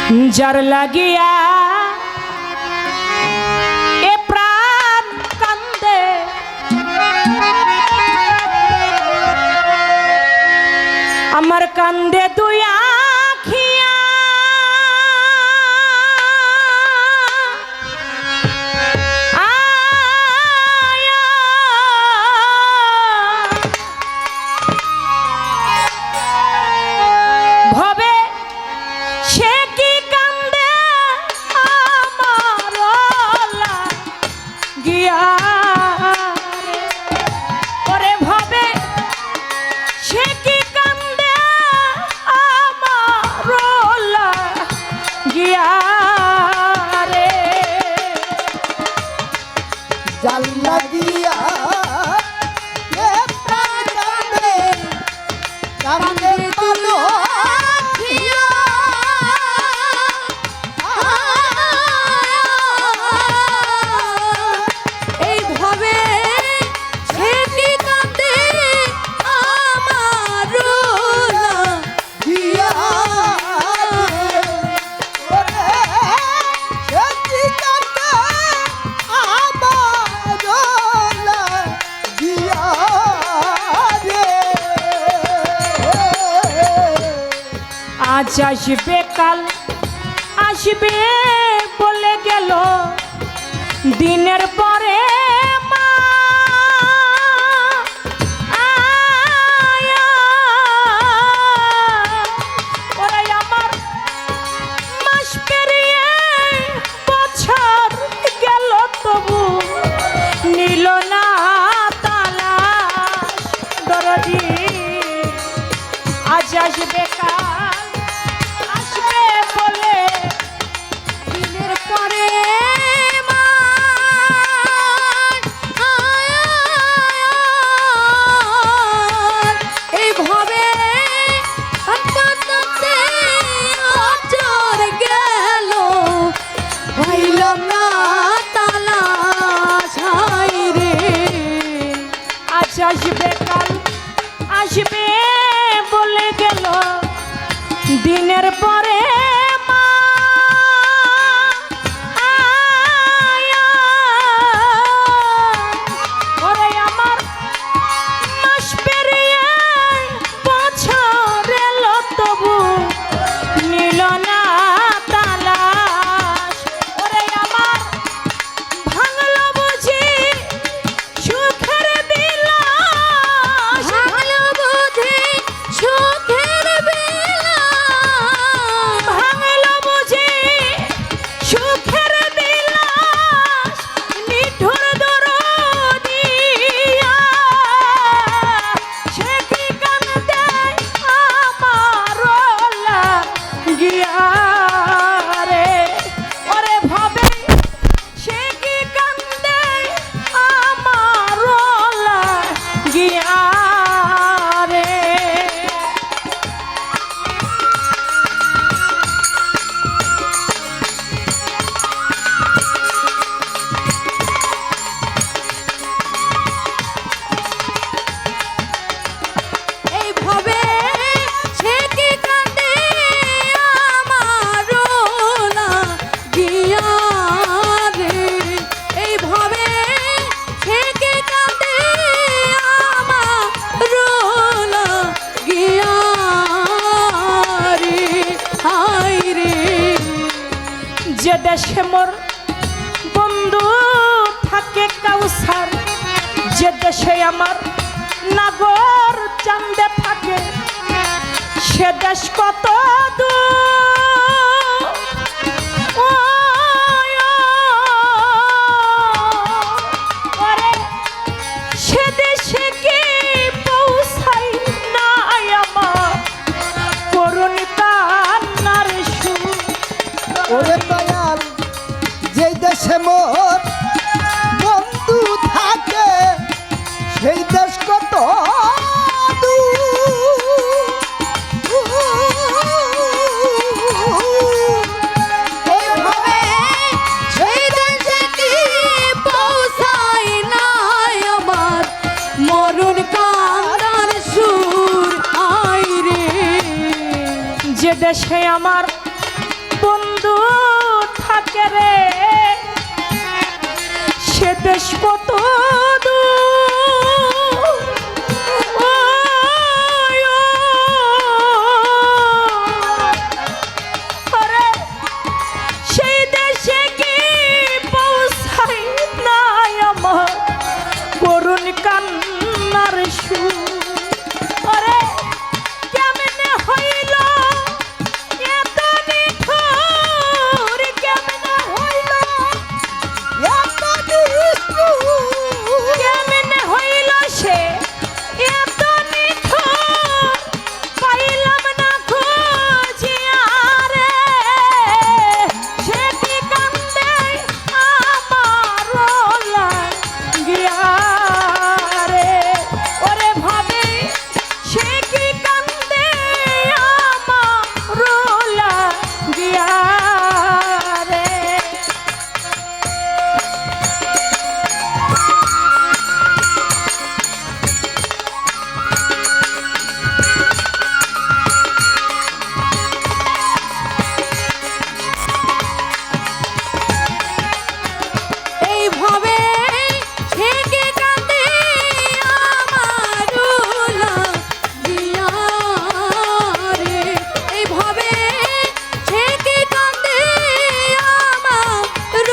যার লাগিয়া এ প্রাণ কান্দে আমার কান্দে দুই আখিয়া আজ আসবে কাল আসবে বলে গেল দিনের পরে মা ওরে আমার মাস পেরিয়ে বছর গেল তবু নিল না তালাশ দরদি আজ আসবে কাল আসবে কাল আসবে বলে গেল দিনের পরে মা ওরে আমার মাস পেরিয়ে বছর এলো তবু নিল না তালাশ ওরে আমার ভাঙলো বুঝি সুখের যে দেশে মোর বন্ধু থাকে কাউসার যে দেশে আমার নাগর চান্দে থাকে সে দেশ কত দূর সে দেশে কি পৌঁছাই নাই আমার করুণ কান্নার সুর ওরে দয়াল যেই দেশে মোর বন্ধু থাকে সেই দেশ কত যে দেশে আমার বন্ধু থাকে রে সে দেশ কত দূর। ওরে সেই দেশে কি পৌঁছাই নাই আমার করুণ কান্নার সুর। ওরে কেমনে হইল এত নিঠুর, কেমনে হইল এত নিষ্ঠুর, কেমনে হইল সে এত নিঠুর, পাইলাম না খুঁজিয়া রে সে কি কান্দে আমার লাগিয়া রে। ওরে ভাবে সে কি কান্দে আমার লাগিয়া রে। এইভাবে থেকে কাঁদে আমার লাগিয়া রে। এইভাবে থেকে কাঁদে আমার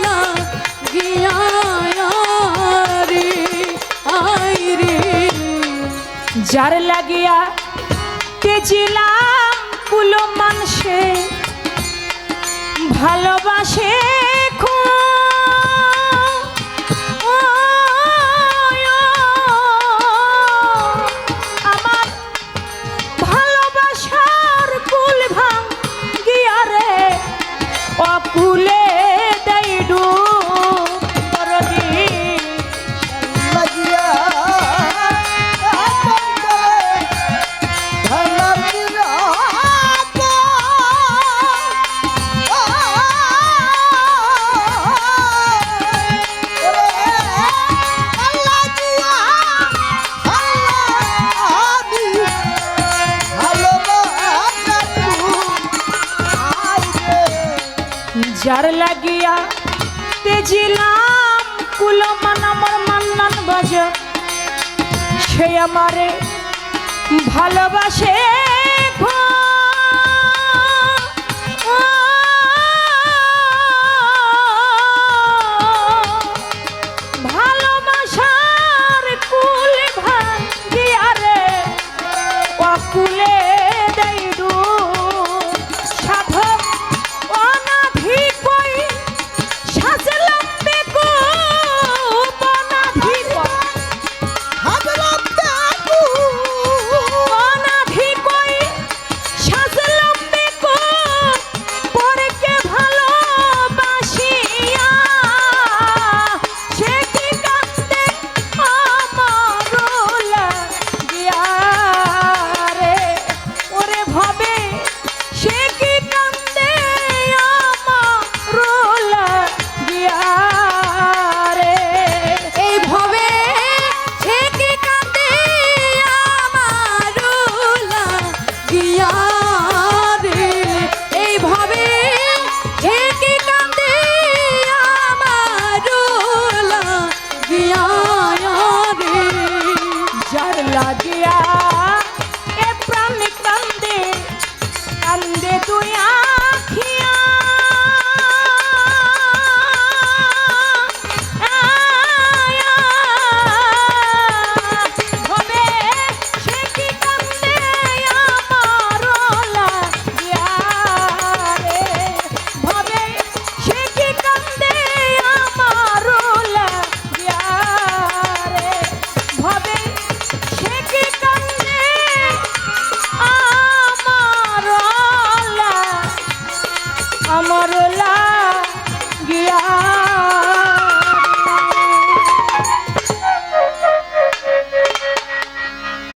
লাগিয়া রে। আই রে যার লাগিয়া তেজিলাম কুলো মানুষে ভালোবাসে আমার ভালোবাসার কুল ভাঙ্গিয়া রে অকুলে দেই ডুব দরদি। লাগিয়া ধনার রাত। লাগিয়া আমি ভালোবাসা যার লাগিয়া তেজিলাম কুলমান আমার মান্নান বাজ সে আমারে ভালোবাসে ভালোবাসার কুল ভাঙ্গিয়া রে অকুলে দেই ডুব। সাধক অনাধি কই সাজলাম বেকুব, অনাধি কই হাজরাম দেখু অনাধি কই সাজলাম বেকুব, পরকে ভালোবাসিয়া সে কি কান্দে আমার লাগিয়া রে। ওরে ভাবে সে কি কান্দে আমার লাগিয়া রে। এই ভাবে সে কি কান্দে আমার লাগিয়া রে। এই ভাবে সে কি কান্দে আমার লাগিয়া রে। যার লাগিয়া এ প্রাণ কান্দে কান্দে তুই